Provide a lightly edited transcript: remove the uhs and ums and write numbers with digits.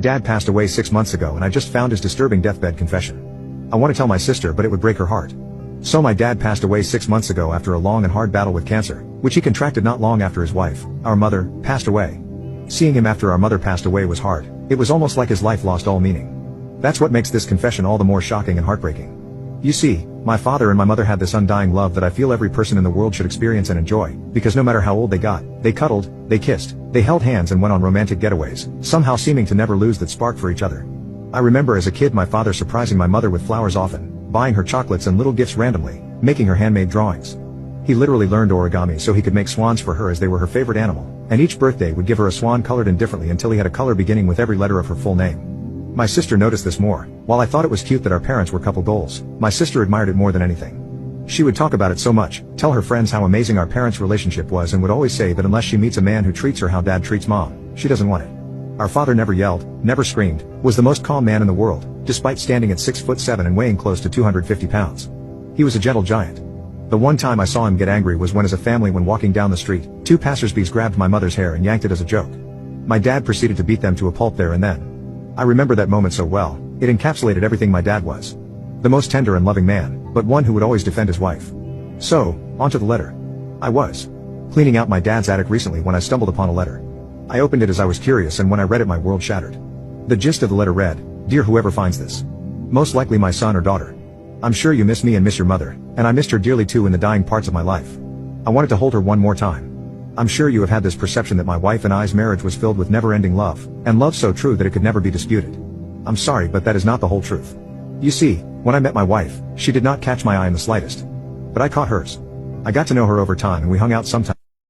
dad passed away 6 months ago and I just found his disturbing deathbed confession. I want to tell my sister, but it would break her heart. So my dad passed away 6 months ago after a long and hard battle with cancer, which he contracted not long after his wife, our mother, passed away. Seeing him after our mother passed away was hard. It was almost like his life lost all meaning. That's what makes this confession all the more shocking and heartbreaking. You see, my father and my mother had this undying love that I feel every person in the world should experience and enjoy, because no matter how old they got, they cuddled, they kissed, they held hands and went on romantic getaways, somehow seeming to never lose that spark for each other. I remember as a kid my father surprising my mother with flowers often, buying her chocolates and little gifts randomly, making her handmade drawings. He literally learned origami so he could make swans for her as they were her favorite animal, and each birthday would give her a swan colored indifferently until he had a color beginning with every letter of her full name. My sister noticed this more. While I thought it was cute that our parents were couple goals, my sister admired it more than anything. She would talk about it so much, tell her friends how amazing our parents' relationship was, and would always say that unless she meets a man who treats her how dad treats mom, she doesn't want it. Our father never yelled, never screamed, was the most calm man in the world, despite standing at 6'7" and weighing close to 250 pounds. He was a gentle giant. The one time I saw him get angry was when as a family when walking down the street, two passersby grabbed my mother's hair and yanked it as a joke. My dad proceeded to beat them to a pulp there and then. I remember that moment so well. It encapsulated everything my dad was. The most tender and loving man, but one who would always defend his wife. So, onto the letter. I was cleaning out my dad's attic recently when I stumbled upon a letter. I opened it as I was curious, and when I read it my world shattered. The gist of the letter read, "Dear whoever finds this. Most likely my son or daughter. I'm sure you miss me and miss your mother, and I missed her dearly too in the dying parts of my life. I wanted to hold her one more time. I'm sure you have had this perception that my wife and I's marriage was filled with never-ending love, and love so true that it could never be disputed. I'm sorry, but that is not the whole truth. You see, when I met my wife, she did not catch my eye in the slightest. But I caught hers. I got to know her over time and we hung out sometimes.